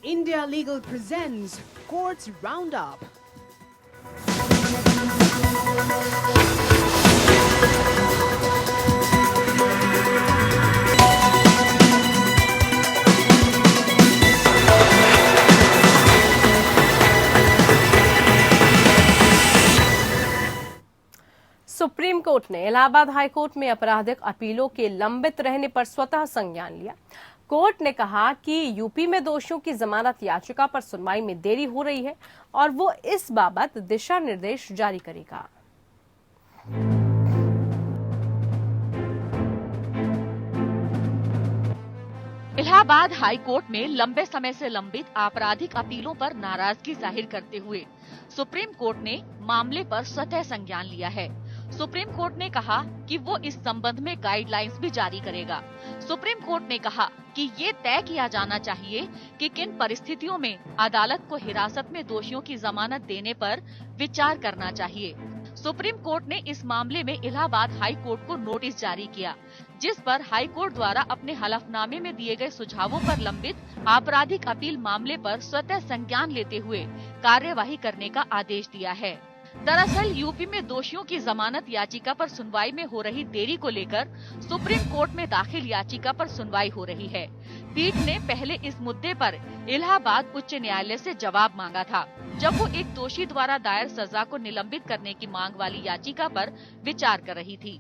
India Legal presents Courts Roundup. Supreme court ने Allahabad high court में आपराधिक अपीलों के लंबित रहने पर स्वतः संज्ञान लिया। कोर्ट ने कहा कि यूपी में दोषियों की जमानत याचिका पर सुनवाई में देरी हो रही है और वो इस बाबत दिशा निर्देश जारी करेगा। इलाहाबाद हाई कोर्ट में लंबे समय से लंबित आपराधिक अपीलों पर नाराजगी जाहिर करते हुए सुप्रीम कोर्ट ने मामले पर स्वतः संज्ञान लिया है। सुप्रीम कोर्ट ने कहा कि वो इस संबंध में गाइडलाइंस भी जारी करेगा। सुप्रीम कोर्ट ने कहा कि ये तय किया जाना चाहिए कि किन परिस्थितियों में अदालत को हिरासत में दोषियों की जमानत देने पर विचार करना चाहिए। सुप्रीम कोर्ट ने इस मामले में इलाहाबाद हाई कोर्ट को नोटिस जारी किया, जिस पर हाई कोर्ट द्वारा अपने हलफनामे में दिए गए सुझावों पर लंबित आपराधिक अपील मामले पर स्वतः संज्ञान लेते हुए कार्यवाही करने का आदेश दिया है। दरअसल यूपी में दोषियों की जमानत याचिका पर सुनवाई में हो रही देरी को लेकर सुप्रीम कोर्ट में दाखिल याचिका पर सुनवाई हो रही है। पीठ ने पहले इस मुद्दे पर इलाहाबाद उच्च न्यायालय से जवाब मांगा था, जब वो एक दोषी द्वारा दायर सजा को निलंबित करने की मांग वाली याचिका पर विचार कर रही थी।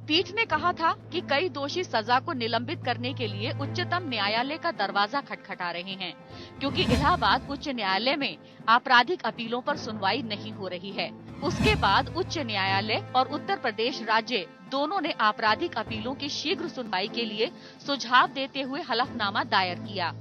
पीठ ने कहा था कि कई दोषी सजा को निलंबित करने के लिए उच्चतम न्यायालय का दरवाजा खटखटा रहे हैं, क्योंकि इलाहाबाद उच्च न्यायालय में आपराधिक अपीलों पर सुनवाई नहीं हो रही है। उसके बाद उच्च न्यायालय और उत्तर प्रदेश राज्य दोनों ने आपराधिक अपीलों की शीघ्र सुनवाई के लिए सुझाव देते हुए हलफनामा दायर किया।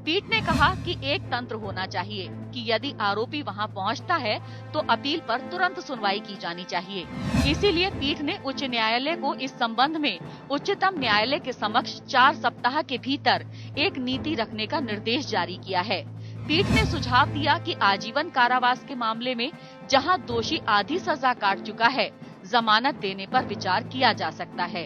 पीठ ने कहा कि एक तंत्र होना चाहिए कि यदि आरोपी वहां पहुंचता है तो अपील पर तुरंत सुनवाई की जानी चाहिए। इसीलिए पीठ ने उच्च न्यायालय को इस संबंध में उच्चतम न्यायालय के समक्ष 4 सप्ताह के भीतर एक नीति रखने का निर्देश जारी किया है। पीठ ने सुझाव दिया कि आजीवन कारावास के मामले में जहां दोषी आधी सजा काट चुका है, जमानत देने पर विचार किया जा सकता है।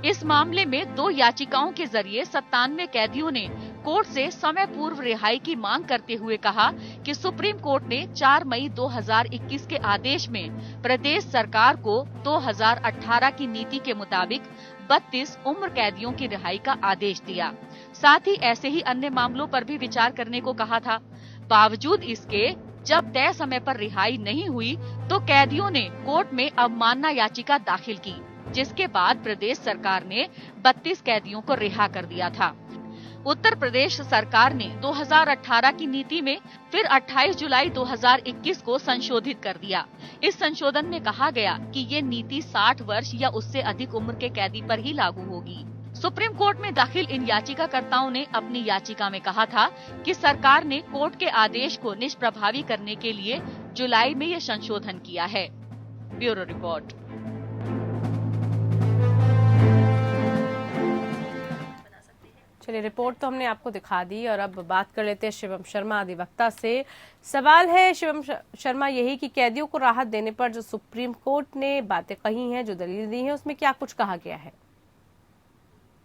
इस मामले में 2 याचिकाओं के जरिए 97 कैदियों ने कोर्ट से समय पूर्व रिहाई की मांग करते हुए कहा कि सुप्रीम कोर्ट ने 4 मई 2021 के आदेश में प्रदेश सरकार को 2018 की नीति के मुताबिक 32 उम्र कैदियों की रिहाई का आदेश दिया। साथ ही ऐसे ही अन्य मामलों पर भी विचार करने को कहा था। बावजूद इसके जब तय समय पर रिहाई नहीं हुई तो कैदियों ने कोर्ट में अवमानना याचिका दाखिल की, जिसके बाद प्रदेश सरकार ने 32 कैदियों को रिहा कर दिया था। उत्तर प्रदेश सरकार ने 2018 की नीति में फिर 28 जुलाई 2021 को संशोधित कर दिया। इस संशोधन में कहा गया कि ये नीति 60 वर्ष या उससे अधिक उम्र के कैदी पर ही लागू होगी। सुप्रीम कोर्ट में दाखिल इन याचिकाकर्ताओं ने अपनी याचिका में कहा था कि सरकार ने कोर्ट के आदेश को निष्प्रभावी करने के लिए जुलाई में ये संशोधन किया है। Bureau report. चलिए, रिपोर्ट तो हमने आपको दिखा दी और अब बात कर लेते हैं शिवम शर्मा अधिवक्ता से। सवाल है शिवम शर्मा यही कि कैदियों को राहत देने पर जो सुप्रीम कोर्ट ने बातें कही हैं, जो दलील दी है, उसमें क्या कुछ कहा गया है?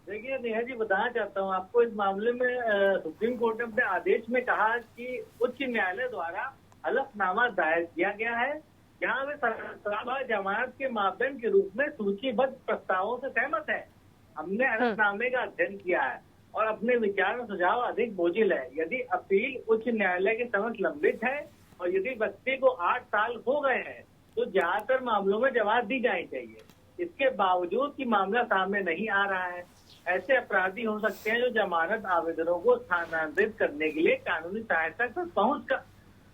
देखिए नेहा जी, बताना चाहता हूँ आपको, इस मामले में सुप्रीम कोर्ट ने अपने आदेश में कहा कि उच्च न्यायालय द्वारा हलफनामा दायर किया गया है, जहाँ वे जमानत के मापदंड के रूप में सूचीबद्ध प्रस्तावों से सहमत है। हमने हलफनामे का अध्ययन किया है और अपने विचार और सुझाव अधिक बोझिल है। यदि अपील उच्च न्यायालय के समक्ष लंबित है और यदि व्यक्ति को 8 साल हो गए हैं तो ज्यादातर मामलों में जवाब दी जानी चाहिए। इसके बावजूद कि मामला सामने नहीं आ रहा है, ऐसे अपराधी हो सकते हैं जो जमानत आवेदनों को स्थानांतरित करने के लिए कानूनी सहायता तक पहुंच का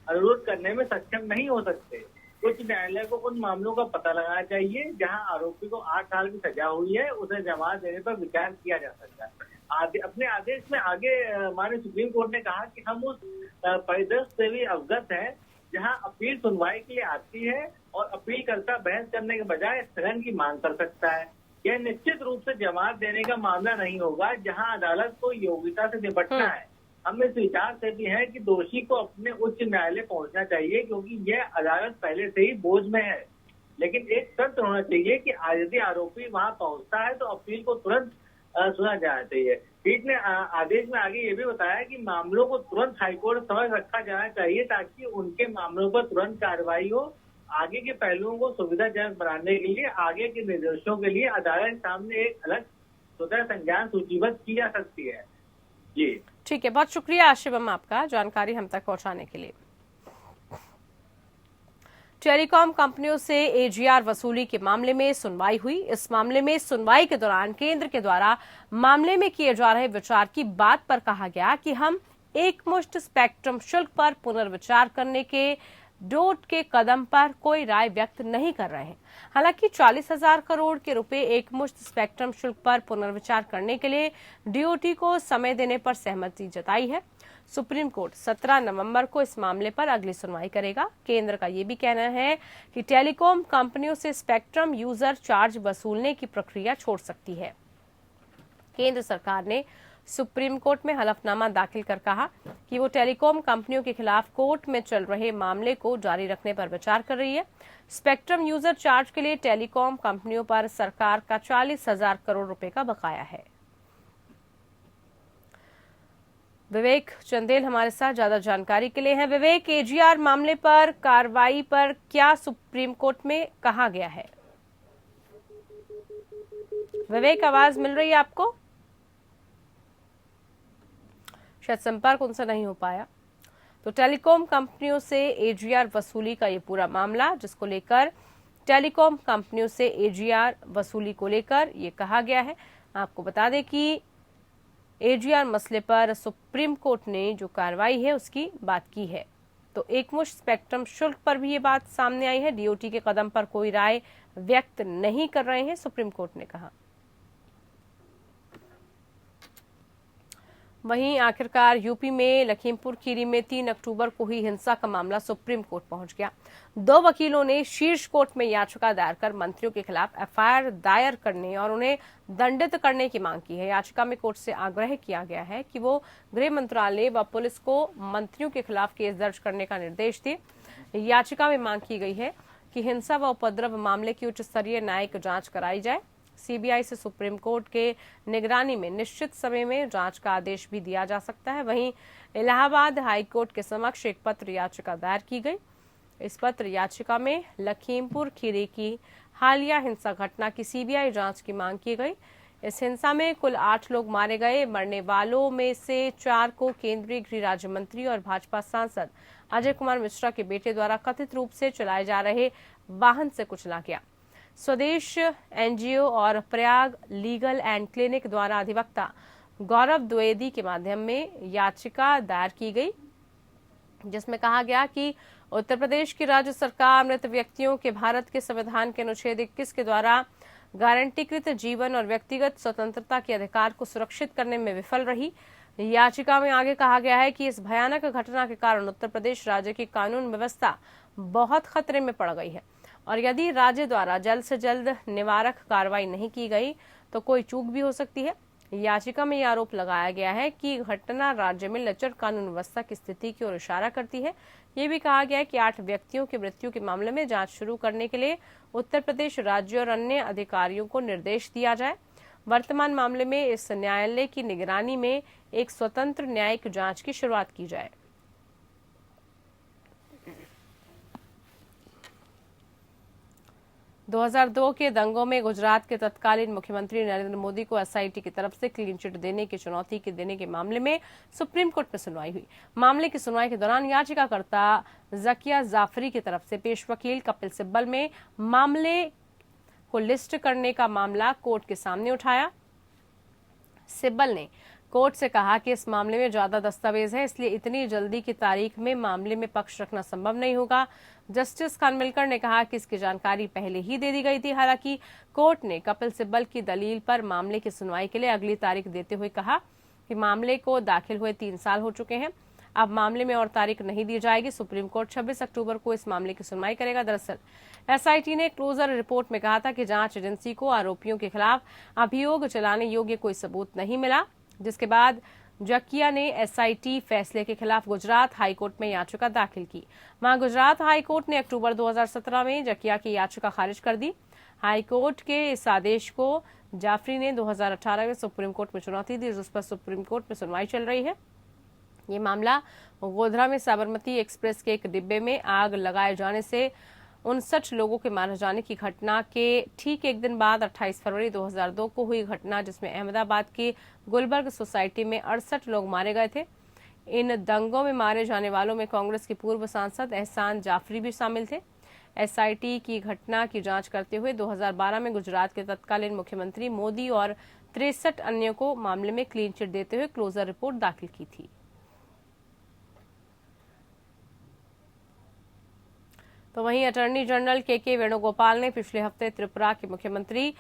अनुरोध करने में सक्षम नहीं हो सकते। उच्च न्यायालय को उन मामलों का पता लगाना चाहिए जहां आरोपी को 8 साल की सजा हुई है, उसे जमानत देने पर विचार किया जा सकता है। अपने आदेश में आगे माननीय सुप्रीम कोर्ट ने कहा कि हम उस परिदृश्य से भी अवगत हैं जहां अपील सुनवाई के लिए आती है और अपीलकर्ता बहस करने के बजाय स्थगन की मांग कर सकता है। यह निश्चित रूप से जमानत देने का मामला नहीं होगा जहां अदालत को योग्यता से निपटना है। हम इस विचार से भी हैं कि दोषी को अपने उच्च न्यायालय पहुंचना चाहिए, क्योंकि यह अदालत पहले से ही बोझ में है। लेकिन एक शर्त होना चाहिए कि यदि आरोपी वहां पहुंचता है तो अपील को तुरंत सुना जाना चाहिए। पीठ ने आदेश में आगे ये भी बताया कि मामलों को तुरंत हाईकोर्ट समझ रखा जाना चाहिए ताकि उनके मामलों पर तुरंत कार्रवाई हो। आगे के पहलुओं को सुविधाजनक बनाने के लिए आगे के निर्देशों के लिए अदालत के सामने एक अलग स्वतः संज्ञान सूचीबद्ध की जा सकती है। जी ठीक है, बहुत शुक्रिया शिवम आपका जानकारी हम तक पहुंचाने के लिए। टेलीकॉम कंपनियों से एजीआर वसूली के मामले में सुनवाई हुई। इस मामले में सुनवाई के दौरान केंद्र के द्वारा मामले में किए जा रहे विचार की बात पर कहा गया कि हम एकमुश्त स्पेक्ट्रम शुल्क पर पुनर्विचार करने के डोट के कदम पर कोई राय व्यक्त नहीं कर रहे हैं। हालांकि 40,000 करोड़ के रुपए एकमुश्त स्पेक्ट्रम शुल्क पर पुनर्विचार करने के लिए डीओटी को समय देने पर सहमति जताई है। सुप्रीम कोर्ट 17 नवंबर को इस मामले पर अगली सुनवाई करेगा। केंद्र का ये भी कहना है कि टेलीकॉम कंपनियों से स्पेक्ट्रम यूजर चार्ज वसूलने की प्रक्रिया छोड़ सकती है। केंद्र सरकार ने सुप्रीम कोर्ट में हलफनामा दाखिल कर कहा कि वो टेलीकॉम कंपनियों के खिलाफ कोर्ट में चल रहे मामले को जारी रखने पर विचार कर रही है। स्पेक्ट्रम यूजर चार्ज के लिए टेलीकॉम कंपनियों पर सरकार का 40,000 करोड़ रुपए का बकाया है। विवेक चंदेल हमारे साथ ज्यादा जानकारी के लिए हैं। विवेक, एजीआर मामले पर कार्रवाई पर क्या सुप्रीम कोर्ट में कहा गया है? विवेक, आवाज मिल रही है आपको? शायद संपर्क उनसे नहीं हो पाया। तो टेलीकॉम कंपनियों से एजीआर वसूली का ये पूरा मामला, जिसको लेकर टेलीकॉम कंपनियों से एजीआर वसूली को लेकर ये कहा गया है। आपको बता दें कि एजीआर मसले पर सुप्रीम कोर्ट ने जो कार्रवाई है उसकी बात की है। तो एकमुश्त स्पेक्ट्रम शुल्क पर भी ये बात सामने आई है। डीओटी के कदम पर कोई राय व्यक्त नहीं कर रहे हैं, सुप्रीम कोर्ट ने कहा। वहीं आखिरकार यूपी में लखीमपुर खीरी में 3 अक्टूबर को ही हिंसा का मामला सुप्रीम कोर्ट पहुंच गया। 2 वकीलों ने शीर्ष कोर्ट में याचिका दायर कर मंत्रियों के खिलाफ एफआईआर दायर करने और उन्हें दंडित करने की मांग की है। याचिका में कोर्ट से आग्रह किया गया है कि वो गृह मंत्रालय व पुलिस को मंत्रियों के खिलाफ केस दर्ज करने का निर्देश दे। याचिका में मांग की गई है कि हिंसा व उपद्रव मामले की उच्च स्तरीय न्यायिक जांच कराई जाए। सीबीआई से सुप्रीम कोर्ट के निगरानी में निश्चित समय में जांच का आदेश भी दिया जा सकता है। वहीं इलाहाबाद हाई कोर्ट के समक्ष एक पत्र याचिका दायर की गई। इस पत्र याचिका में लखीमपुर खीरी की हालिया हिंसा घटना की सीबीआई जांच की मांग की गई। इस हिंसा में कुल 8 लोग मारे गए। मरने वालों में से 4 को केंद्रीय गृह राज्य मंत्री और भाजपा सांसद अजय कुमार मिश्रा के बेटे द्वारा कथित रूप से चलाए जा रहे वाहन से कुचला गया। स्वदेश एनजीओ और प्रयाग लीगल एंड क्लिनिक द्वारा अधिवक्ता गौरव द्विवेदी के माध्यम में याचिका दायर की गई, जिसमें कहा गया कि उत्तर प्रदेश की राज्य सरकार मृत व्यक्तियों के भारत के संविधान के अनुच्छेद 21 के द्वारा गारंटीकृत जीवन और व्यक्तिगत स्वतंत्रता के अधिकार को सुरक्षित करने में विफल रही। याचिका में आगे कहा गया है कि इस भयानक घटना के कारण उत्तर प्रदेश राज्य की कानून व्यवस्था बहुत खतरे में पड़ गई है और यदि राज्य द्वारा जल्द से जल्द निवारक कार्रवाई नहीं की गई तो कोई चूक भी हो सकती है। याचिका में यह आरोप लगाया गया है कि घटना राज्य में लचर कानून व्यवस्था की स्थिति की ओर इशारा करती है। ये भी कहा गया है कि 8 व्यक्तियों की मृत्यु के मामले में जांच शुरू करने के लिए उत्तर प्रदेश राज्य और अन्य अधिकारियों को निर्देश दिया जाए। वर्तमान मामले में इस न्यायालय की निगरानी में एक स्वतंत्र न्यायिक जांच की शुरुआत की जाए। – 2002 के दंगों में गुजरात के तत्कालीन मुख्यमंत्री नरेंद्र मोदी को एसआईटी की तरफ से क्लीन चिट देने की चुनौती देने के मामले में सुप्रीम कोर्ट में सुनवाई हुई। मामले की सुनवाई के दौरान याचिकाकर्ता जकिया जाफरी की तरफ से पेश वकील कपिल सिब्बल में मामले को लिस्ट करने का मामला कोर्ट के सामने उठाया। सिब्बल ने कोर्ट से कहा कि इस मामले में ज्यादा दस्तावेज है, इसलिए इतनी जल्दी की तारीख में मामले में पक्ष रखना संभव नहीं होगा। जस्टिस खानविलकर ने कहा कि इसकी जानकारी पहले ही दे दी गई थी। हालांकि कोर्ट ने कपिल सिब्बल की दलील पर मामले की सुनवाई के लिए अगली तारीख देते हुए कहा कि मामले को दाखिल हुए 3 साल हो चुके हैं, अब मामले में और तारीख नहीं दी जाएगी। सुप्रीम कोर्ट 26 अक्टूबर को इस मामले की सुनवाई करेगा। दरअसल एसआईटी ने क्लोजर रिपोर्ट में कहा था कि जांच एजेंसी को आरोपियों के खिलाफ अभियोग चलाने योग्य कोई सबूत नहीं मिला, जिसके बाद जकिया ने एसआईटी फैसले के खिलाफ गुजरात हाईकोर्ट में याचिका दाखिल की। वहां गुजरात हाईकोर्ट ने अक्टूबर 2017 में जकिया की याचिका खारिज कर दी। हाईकोर्ट के इस आदेश को जाफरी ने 2018 में सुप्रीम कोर्ट में चुनौती दी, जिस पर सुप्रीम कोर्ट में सुनवाई चल रही है। ये मामला गोधरा में साबरमती एक्सप्रेस के एक डिब्बे में आग लगाए जाने से 59 लोगों के मारे जाने की घटना के ठीक एक दिन बाद 28 फरवरी 2002 को हुई घटना, जिसमें अहमदाबाद की गुलबर्ग सोसाइटी में 68 लोग मारे गए थे। इन दंगों में मारे जाने वालों में कांग्रेस के पूर्व सांसद एहसान जाफरी भी शामिल थे। एसआईटी की घटना की जांच करते हुए 2012 में गुजरात के तत्कालीन मुख्यमंत्री मोदी और 63 अन्यों को मामले में क्लीन चिट देते हुए क्लोजर रिपोर्ट दाखिल की थी। तो वहीं अटॉर्नी जनरल के वेणुगोपाल ने पिछले हफ्ते त्रिपुरा के मुख्यमंत्री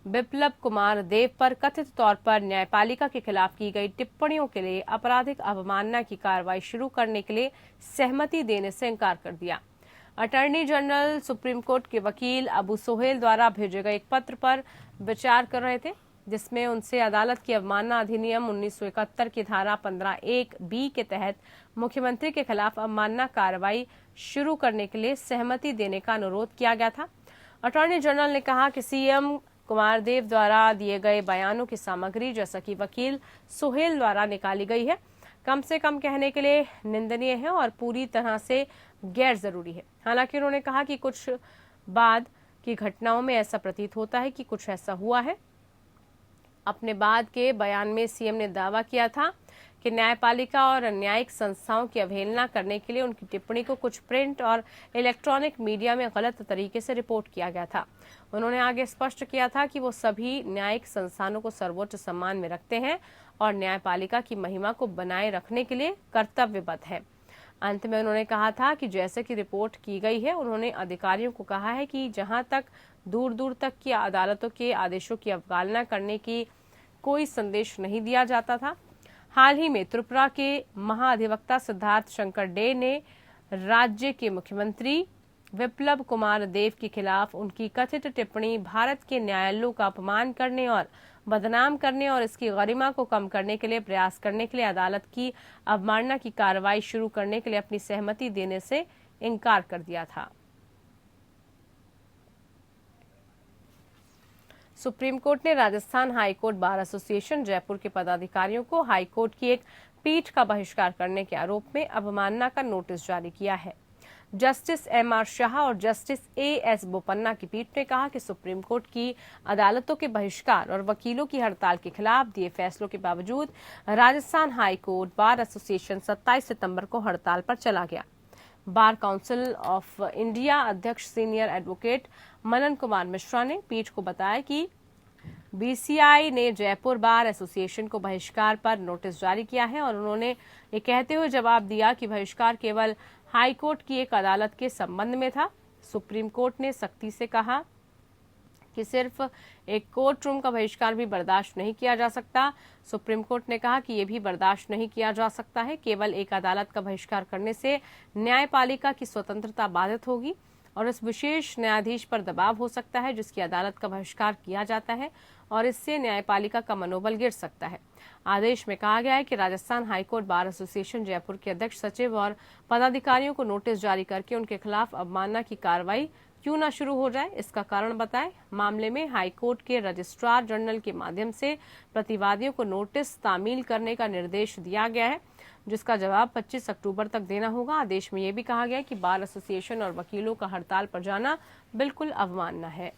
बिप्लब कुमार देव पर कथित तौर पर न्यायपालिका के खिलाफ की गई टिप्पणियों के लिए आपराधिक अवमानना की कार्रवाई शुरू करने के लिए सहमति देने से इनकार कर दिया। अटॉर्नी जनरल सुप्रीम कोर्ट के वकील अबू सोहेल द्वारा भेजे गए एक पत्र पर विचार कर रहे थे, जिसमें उनसे अदालत की अवमानना अधिनियम 1971 की धारा 15(1)(b) के तहत मुख्यमंत्री के खिलाफ अवमानना कार्रवाई शुरू करने के लिए सहमति देने का अनुरोध किया गया था। अटॉर्नी जनरल ने कहा कि सीएम कुमार देव द्वारा दिए गए बयानों की सामग्री, जैसा कि वकील सोहेल द्वारा निकाली गई है, कम से कम कहने के लिए निंदनीय है और पूरी तरह से गैर जरूरी है। हालांकि उन्होंने कहा कि कुछ बाद की घटनाओं में ऐसा प्रतीत होता है कि कुछ ऐसा हुआ है। अपने बाद के बयान में सीएम ने दावा किया था कि न्यायपालिका और न्यायिक संस्थाओं की अवहेलना करने के लिए उनकी टिप्पणी को कुछ प्रिंट और इलेक्ट्रॉनिक मीडिया में गलत तरीके से रिपोर्ट किया गया था। उन्होंने आगे स्पष्ट किया था कि वो सभी न्यायिक संस्थानों को सर्वोच्च सम्मान में रखते हैं और न्यायपालिका की महिमा को बनाए रखने के लिए कर्तव्यबद्ध है। अंत में उन्होंने कहा था कि जैसे कि रिपोर्ट की गई है, उन्होंने अधिकारियों को कहा है कि जहां तक दूर दूर तक की अदालतों के आदेशों की अवहेलना करने की कोई संदेश नहीं दिया जाता था। हाल ही में त्रिपुरा के महाधिवक्ता सिद्धार्थ शंकर डे ने राज्य के मुख्यमंत्री बिप्लब कुमार देव के खिलाफ उनकी कथित टिप्पणी भारत के न्यायालयों का अपमान करने और बदनाम करने और इसकी गरिमा को कम करने के लिए प्रयास करने के लिए अदालत की अवमानना की कार्रवाई शुरू करने के लिए अपनी सहमति देने से इनकार कर दिया था। सुप्रीम कोर्ट ने Rajasthan high court bar association Jaipur के पदाधिकारियों को हाई कोर्ट की एक पीठ का बहिष्कार करने के आरोप में अवमानना का नोटिस जारी किया है। Justice MR. शाह और जस्टिस ए.एस. बोपन्ना की पीठ ने कहा कि सुप्रीम कोर्ट की अदालतों के बहिष्कार और वकीलों की हड़ताल के खिलाफ दिए फैसलों के बावजूद Rajasthan high court bar association 27 सितंबर को हड़ताल पर चला गया। बार काउंसिल ऑफ इंडिया अध्यक्ष सीनियर एडवोकेट मनन कुमार मिश्रा ने पीठ को बताया कि बीसीआई ने जयपुर बार एसोसिएशन को बहिष्कार पर नोटिस जारी किया है और उन्होंने ये कहते हुए जवाब दिया कि बहिष्कार केवल हाई कोर्ट की एक अदालत के संबंध में था। सुप्रीम कोर्ट ने सख्ती से कहा कि सिर्फ एक कोर्ट रूम का बहिष्कार भी बर्दाश्त नहीं किया जा सकता। सुप्रीम कोर्ट ने कहा कि यह भी बर्दाश्त नहीं किया जा सकता है। केवल एक अदालत का बहिष्कार करने से न्यायपालिका की स्वतंत्रता बाधित होगी और इस विशेष न्यायाधीश पर दबाव हो सकता है जिसकी अदालत का बहिष्कार किया जाता है और इससे न्यायपालिका का मनोबल गिर सकता है। आदेश में कहा गया है कि Rajasthan high court bar association Jaipur के अध्यक्ष सचिव और पदाधिकारियों को नोटिस जारी करके उनके खिलाफ अवमानना की कार्रवाई क्यों न शुरू हो जाए, इसका कारण बताएं। मामले में हाईकोर्ट के रजिस्ट्रार जनरल के माध्यम से प्रतिवादियों को नोटिस तामील करने का निर्देश दिया गया है, जिसका जवाब 25 अक्टूबर तक देना होगा। आदेश में यह भी कहा गया है कि बार एसोसिएशन और वकीलों का हड़ताल पर जाना बिल्कुल अवमानना है।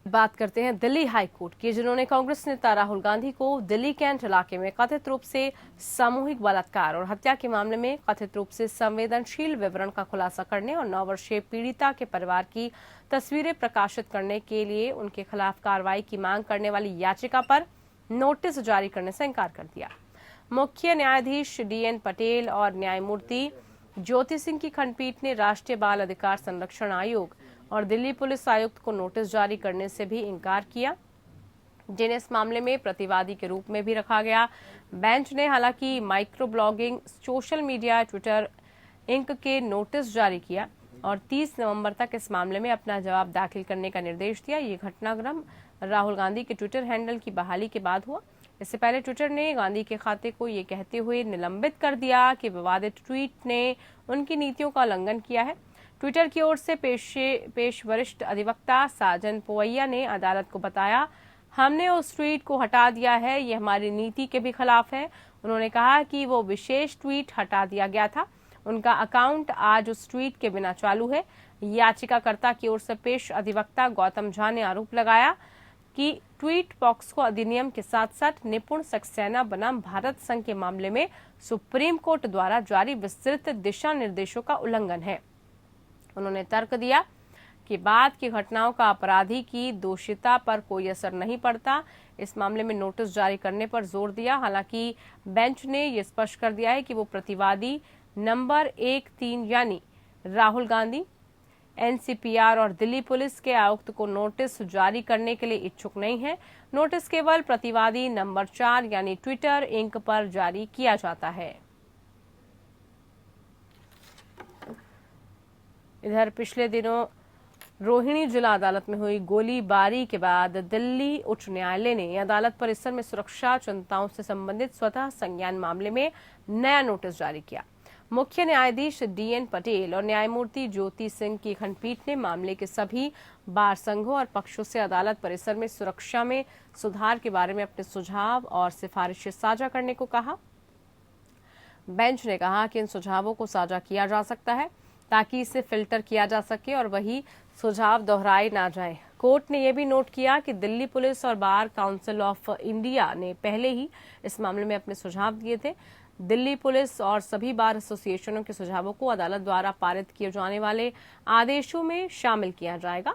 बात करते हैं दिल्ली हाई कोर्ट की, जिन्होंने कांग्रेस नेता राहुल गांधी को दिल्ली कैंट इलाके में कथित रूप से सामूहिक बलात्कार और हत्या के मामले में कथित रूप से संवेदनशील विवरण का खुलासा करने और 9 वर्षीय पीड़िता के परिवार की तस्वीरें प्रकाशित करने के लिए उनके खिलाफ कार्रवाई की मांग करने वाली याचिका पर नोटिस जारी करने से इनकार कर दिया। मुख्य न्यायाधीश DN पटेल और न्यायमूर्ति ज्योति सिंह की खंडपीठ ने राष्ट्रीय बाल अधिकार संरक्षण आयोग और दिल्ली पुलिस आयुक्त को नोटिस जारी करने से भी इनकार किया, जिन्हें इस मामले में प्रतिवादी के रूप में भी रखा गया। बेंच ने हालांकि micro blogging, social media, Twitter ink के नोटिस जारी किया और 30 नवंबर तक इस मामले में अपना जवाब दाखिल करने का निर्देश दिया। ये घटनाक्रम राहुल गांधी के ट्विटर हैंडल की बहाली के बाद हुआ। इससे पहले ट्विटर ने गांधी के खाते को ये कहते हुए निलंबित कर दिया कि विवादित ट्वीट ने उनकी नीतियों का उल्लंघन किया है। ट्विटर की ओर से पेश वरिष्ठ अधिवक्ता साजन पोवैया ने अदालत को बताया, हमने उस ट्वीट को हटा दिया है, ये हमारी नीति के भी खिलाफ है। उन्होंने कहा कि वो विशेष ट्वीट हटा दिया गया था, उनका अकाउंट आज उस ट्वीट के बिना चालू है। याचिकाकर्ता की ओर से पेश अधिवक्ता गौतम झा ने आरोप लगाया कि ट्वीट पॉक्सो अधिनियम के साथ साथ निपुण सक्सेना बनाम भारत संघ के मामले में सुप्रीम कोर्ट द्वारा जारी विस्तृत दिशा निर्देशों का उल्लंघन है। उन्होंने तर्क दिया कि बाद की घटनाओं का अपराधी की दोषिता पर कोई असर नहीं पड़ता। इस मामले में नोटिस जारी करने पर जोर दिया। हालांकि बेंच ने यह स्पष्ट कर दिया है कि वो प्रतिवादी नंबर 1-3 यानी राहुल गांधी, एनसीपीआर और दिल्ली पुलिस के आयुक्त को नोटिस जारी करने के लिए इच्छुक नहीं है। नोटिस केवल प्रतिवादी नंबर 4 यानी ट्विटर इंक पर जारी किया जाता है। इधर पिछले दिनों रोहिणी जिला अदालत में हुई गोलीबारी के बाद दिल्ली उच्च न्यायालय ने अदालत परिसर में सुरक्षा चिंताओं से संबंधित स्वतः संज्ञान मामले में नया नोटिस जारी किया। मुख्य न्यायाधीश DN पटेल और न्यायमूर्ति ज्योति सिंह की खंडपीठ ने मामले के सभी बार संघों और पक्षों से अदालत परिसर में सुरक्षा में सुधार के बारे में अपने सुझाव और सिफारिशें साझा करने को कहा। बेंच ने कहा कि इन सुझावों को साझा किया जा सकता है ताकि इसे फिल्टर किया जा सके और वही सुझाव दोहराए ना जाए। कोर्ट ने यह भी नोट किया कि दिल्ली पुलिस और बार काउंसिल ऑफ इंडिया ने पहले ही इस मामले में अपने सुझाव दिए थे। दिल्ली पुलिस और सभी बार एसोसिएशनों के सुझावों को अदालत द्वारा पारित किए जाने वाले आदेशों में शामिल किया जाएगा।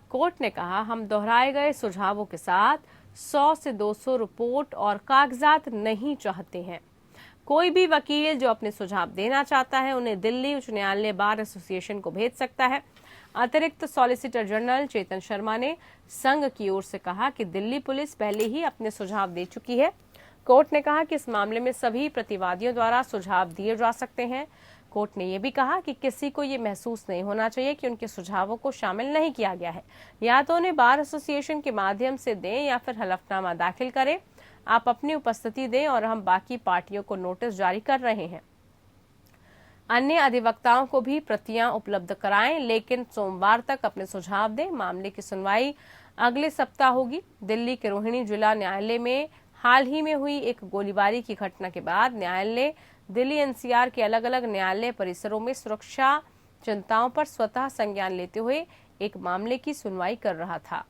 कोर्ट ने कहा, हम दोहराए गए सुझावों के साथ 100 से 200 रिपोर्ट और कागजात नहीं चाहते हैं। कोई भी वकील जो अपने सुझाव देना चाहता है उन्हें दिल्ली उच्च न्यायालय बार एसोसिएशन को भेज सकता है। अतिरिक्त सॉलिसिटर जनरल चेतन शर्मा ने संघ की ओर से कहा कि दिल्ली पुलिस पहले ही अपने सुझाव दे चुकी है। कोर्ट ने कहा कि इस मामले में सभी प्रतिवादियों द्वारा सुझाव दिए जा सकते हैं। कोर्ट ने यह भी कहा कि किसी को ये महसूस नहीं होना चाहिए कि उनके सुझावों को शामिल नहीं किया गया है। या तो उन्हें बार एसोसिएशन के माध्यम से दें या फिर हलफनामा दाखिल करें। आप अपनी उपस्थिति दें और हम बाकी पार्टियों को नोटिस जारी कर रहे हैं। अन्य अधिवक्ताओं को भी प्रतियां उपलब्ध कराएं, लेकिन सोमवार तक अपने सुझाव दें। मामले की सुनवाई अगले सप्ताह होगी। दिल्ली के रोहिणी जिला न्यायालय में हाल ही में हुई एक गोलीबारी की घटना के बाद न्यायालय दिल्ली NCR के अलग अलग न्यायालय परिसरों में सुरक्षा चिंताओं पर स्वतः संज्ञान लेते हुए एक मामले की सुनवाई कर रहा था।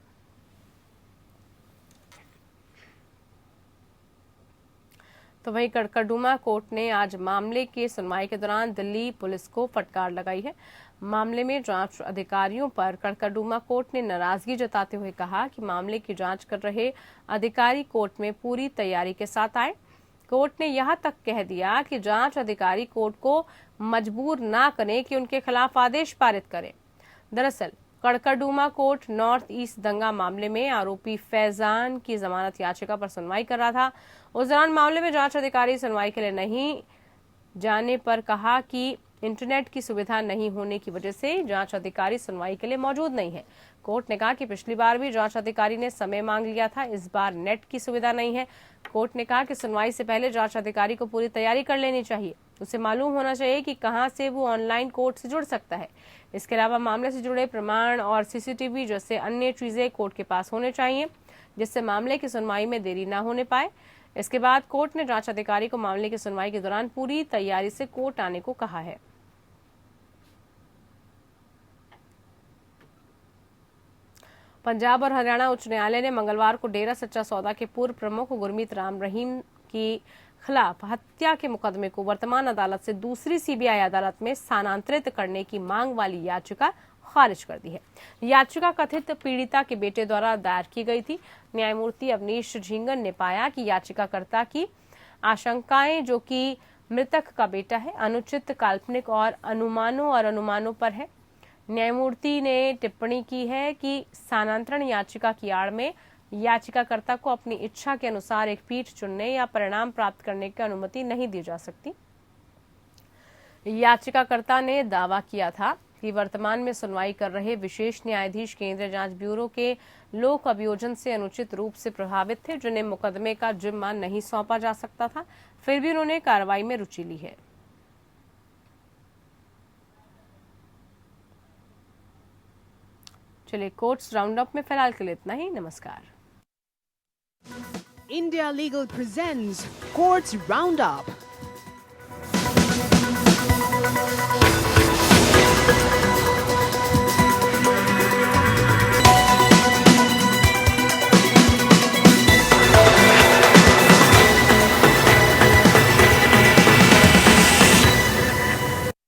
तो वहीं कड़कड़डूमा कोर्ट ने आज मामले की सुनवाई के दौरान दिल्ली पुलिस को फटकार लगाई है। मामले में जांच अधिकारियों पर कड़कड़डूमा कोर्ट ने नाराजगी जताते हुए कहा कि मामले की जांच कर रहे अधिकारी कोर्ट में पूरी तैयारी के साथ आए। कोर्ट ने यहां तक कह दिया कि जांच अधिकारी कोर्ट को मजबूर ना करें कि उनके खिलाफ आदेश पारित करें। दरअसल कड़कड़डूमा कोर्ट नॉर्थ ईस्ट दंगा मामले में आरोपी फैजान की जमानत याचिका पर सुनवाई कर रहा था। उस दौरान मामले में जांच अधिकारी सुनवाई के लिए नहीं जाने पर कहा कि इंटरनेट की सुविधा नहीं होने की वजह से जांच अधिकारी सुनवाई के लिए मौजूद नहीं है। कोर्ट ने कहा कि पिछली बार भी जांच अधिकारी ने समय मांग लिया था, इस बार नेट की सुविधा नहीं है। कोर्ट ने कहा कि सुनवाई से पहले जांच अधिकारी को पूरी तैयारी कर लेनी चाहिए। उसे मालूम होना चाहिए कि कहां से वो ऑनलाइन कोर्ट से जुड़ सकता है। इसके अलावा मामले से जुड़े प्रमाण और CCTV जैसे अन्य चीजें कोर्ट के पास होने चाहिए, जिससे मामले की सुनवाई में देरी न होने पाए। इसके बाद कोर्ट ने जांच अधिकारी को मामले की सुनवाई के दौरान पूरी तैयारी से कोर्ट आने को कहा है। पंजाब और हरियाणा उच्च न्यायालय ने मंगलवार को डेरा सच्चा सौदा के पूर्व प्रमुख गुरमीत राम रहीम की खिलाफ हत्या के मुकदमे को वर्तमान अदालत से दूसरी CBI अदालत में स्थानांतरित करने की मांग वाली याचिका खारिज कर दी है। याचिका कथित पीड़िता के बेटे द्वारा दायर की गई थी। न्यायमूर्ति अवनीश झिंगन ने पाया कि याचिकाकर्ता की आशंकाएं, जो कि मृतक का बेटा है, अनुचित, काल्पनिक और अनुमानों पर है। न्यायमूर्ति ने टिप्पणी की है कि स्थानांतरण याचिका की आड़ में याचिकाकर्ता को अपनी इच्छा के अनुसार एक पीठ चुनने या परिणाम प्राप्त करने की अनुमति नहीं दी जा सकती। याचिकाकर्ता ने दावा किया था कि वर्तमान में सुनवाई कर रहे विशेष न्यायाधीश केंद्रीय जांच ब्यूरो के लोक अभियोजन से अनुचित रूप से प्रभावित थे, जिन्हें मुकदमे का जिम्मा नहीं सौंपा जा सकता था। फिर भी उन्होंने कार्रवाई में रुचि ली है। चलिए, कोर्ट्स राउंड अप में फिलहाल के लिए इतना ही। नमस्कार। India Legal presents Courts Roundup.